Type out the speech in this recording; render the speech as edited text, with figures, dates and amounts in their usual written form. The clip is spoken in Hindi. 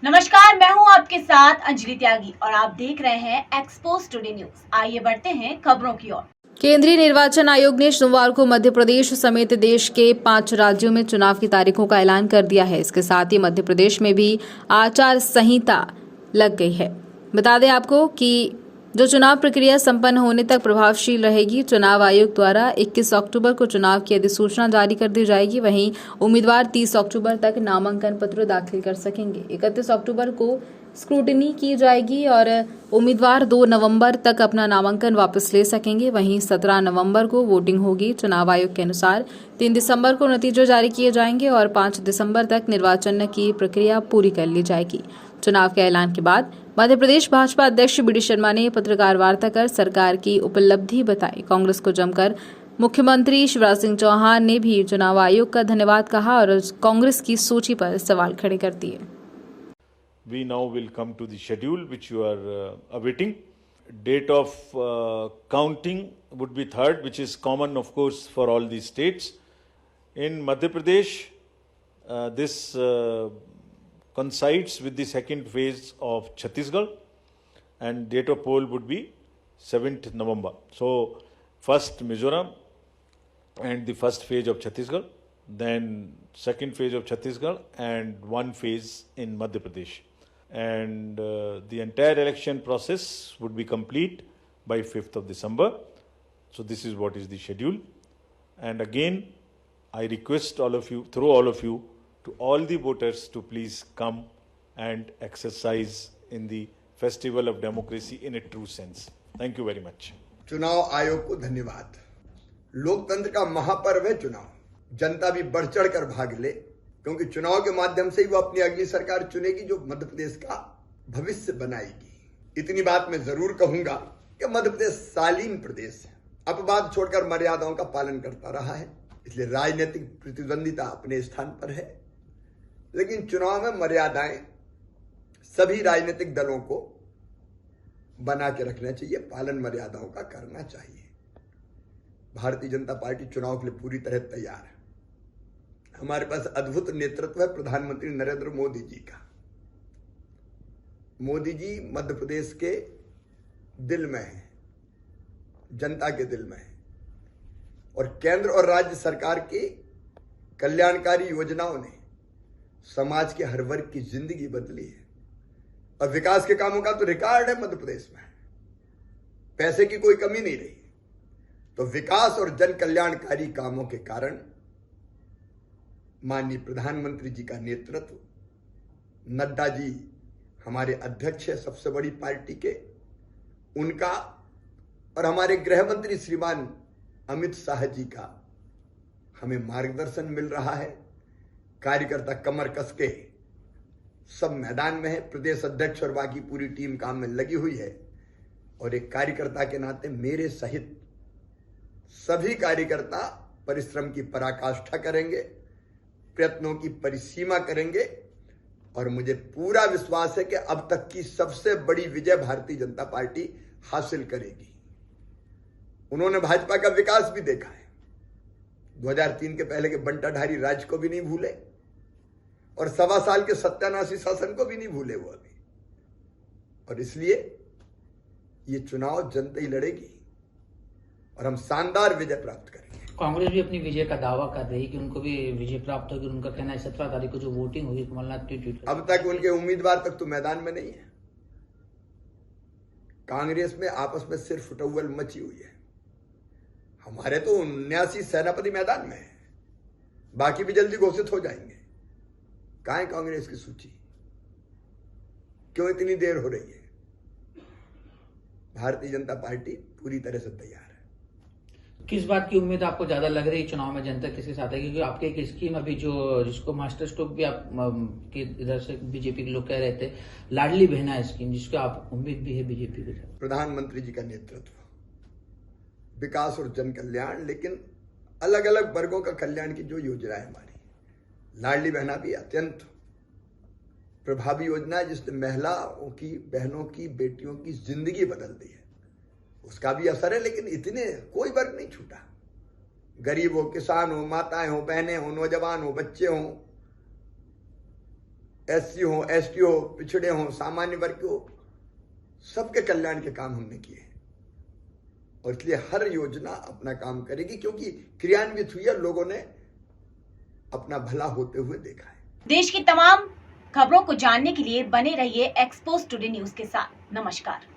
नमस्कार, मैं हूं आपके साथ अंजलि त्यागी और आप देख रहे हैं एक्सपोज टुडे न्यूज। आइए बढ़ते हैं खबरों की ओर। केंद्रीय निर्वाचन आयोग ने सोमवार को मध्य प्रदेश समेत देश के 5 राज्यों में चुनाव की तारीखों का ऐलान कर दिया है। इसके साथ ही मध्य प्रदेश में भी आचार संहिता लग गई है। बता दें आपको कि जो चुनाव प्रक्रिया संपन्न होने तक प्रभावशील रहेगी। चुनाव आयोग द्वारा 21 अक्टूबर को चुनाव की अधिसूचना जारी कर दी जाएगी। वहीं उम्मीदवार 30 अक्टूबर तक नामांकन पत्र दाखिल कर सकेंगे। 31 अक्टूबर को स्क्रूटिनी की जाएगी और उम्मीदवार 2 नवंबर तक अपना नामांकन वापस ले सकेंगे। वहीं 17 नवंबर को वोटिंग होगी। चुनाव आयोग के अनुसार 3 दिसंबर को नतीजे जारी किए जाएंगे और 5 दिसंबर तक निर्वाचन की प्रक्रिया पूरी कर ली जाएगी। चुनाव के ऐलान के बाद मध्य प्रदेश भाजपा अध्यक्ष बी डी शर्मा ने पत्रकार वार्ता कर सरकार की उपलब्धि बताई। कांग्रेस को जमकर मुख्यमंत्री शिवराज सिंह चौहान ने भी चुनाव आयोग का धन्यवाद कहा और कांग्रेस की सूची पर सवाल खड़े कर दिए। We now will come to the schedule which you are awaiting. Date of counting would be 3rd, which is common, of course, for all these states. In Madhya Pradesh, this coincides with the second phase of Chhattisgarh, and date of poll would be 7th November. So, first Mizoram and the first phase of Chhattisgarh, then second phase of Chhattisgarh, and one phase in Madhya Pradesh. And the entire election process would be complete by 5th of December. So this is what is the schedule. And again, I request all of you, through all of you, to all the voters to please come and exercise in the festival of democracy in a true sense. Thank you very much. चुनाव आयोग को धन्यवाद। लोकतंत्र का महापर्व है चुनाव। जनता भी बढ़ चढ़ कर भाग ले, क्योंकि चुनाव के माध्यम से ही वो अपनी अगली सरकार चुनेगी जो मध्य प्रदेश का भविष्य बनाएगी। इतनी बात मैं जरूर कहूंगा कि मध्य प्रदेश शालीन प्रदेश है, अपवाद छोड़कर मर्यादाओं का पालन करता रहा है, इसलिए राजनीतिक प्रतिद्वंदिता अपने स्थान पर है। लेकिन चुनाव में मर्यादाएं सभी राजनीतिक दलों को बना के रखना चाहिए, पालन मर्यादाओं का करना चाहिए। भारतीय जनता पार्टी चुनाव के लिए पूरी तरह तैयार है। हमारे पास अद्भुत नेतृत्व है प्रधानमंत्री नरेंद्र मोदी जी का। मोदी जी मध्य प्रदेश के दिल में है, जनता के दिल में है, और केंद्र और राज्य सरकार की कल्याणकारी योजनाओं ने समाज के हर वर्ग की जिंदगी बदली है। और विकास के कामों का तो रिकॉर्ड है मध्य प्रदेश में, पैसे की कोई कमी नहीं रही। तो विकास और जन कल्याणकारी कामों के कारण माननीय प्रधानमंत्री जी का नेतृत्व, नड्डा जी हमारे अध्यक्ष है सबसे बड़ी पार्टी के, उनका और हमारे गृह मंत्री श्रीमान अमित शाह जी का हमें मार्गदर्शन मिल रहा है। कार्यकर्ता कमर कस के सब मैदान में है, प्रदेश अध्यक्ष और बाकी पूरी टीम काम में लगी हुई है। और एक कार्यकर्ता के नाते मेरे सहित सभी कार्यकर्ता परिश्रम की पराकाष्ठा करेंगे, प्रयत्नों की परिसीमा करेंगे, और मुझे पूरा विश्वास है कि अब तक की सबसे बड़ी विजय भारतीय जनता पार्टी हासिल करेगी। उन्होंने भाजपा का विकास भी देखा है, 2003 के पहले के बंटाधारी राज को भी नहीं भूले, और 1.25 साल के सत्यानाशी शासन को भी नहीं भूले वो अभी। और इसलिए ये चुनाव जनता ही लड़ेगी और हम शानदार विजय प्राप्त करेंगे। कांग्रेस भी अपनी विजय का दावा कर रही है कि उनको भी विजय प्राप्त होगी। उनका कहना है 17 तारीख को जो वोटिंग होगी कमलनाथ की ट्वीट। अब तक उनके उम्मीदवार तक तो मैदान में नहीं है। कांग्रेस में आपस में सिर्फ फुटौल मची हुई है। हमारे तो 79 सेनापति मैदान में है, बाकी भी जल्दी घोषित हो जाएंगे। कहां है कांग्रेस की सूची? क्यों इतनी देर हो रही है? भारतीय जनता पार्टी पूरी तरह से तैयार है। किस बात की उम्मीद आपको ज्यादा लग रही है चुनाव में, जनता किसके साथ है? क्योंकि आपके एक स्कीम अभी जो जिसको मास्टर स्ट्रोक भी आप के इधर से बीजेपी के लोग कह रहे थे, लाडली बहना स्कीम, जिसको आप उम्मीद भी है बीजेपी के साथ। प्रधानमंत्री जी का नेतृत्व, विकास और जन कल्याण, लेकिन अलग अलग वर्गों का कल्याण की जो योजना है हमारी, लाडली बहना भी अत्यंत प्रभावी योजना है, जिसने महिलाओं की, बहनों की, बेटियों की जिंदगी बदल दी है। उसका भी असर है, लेकिन इतने कोई वर्ग नहीं छूटा। गरीब हो, किसान हो, माताएं हो, बहनें हो, नौजवान हो, बच्चे हो, SC हो, ST हो, पिछड़े हो, सामान्य वर्ग हो, सबके कल्याण के काम हमने किए हैं। और इसलिए हर योजना अपना काम करेगी, क्योंकि क्रियान्वित हुई है, लोगों ने अपना भला होते हुए देखा है। देश की तमाम खबरों को जानने के लिए बने रहिए एक्सपोज टुडे न्यूज के साथ। नमस्कार।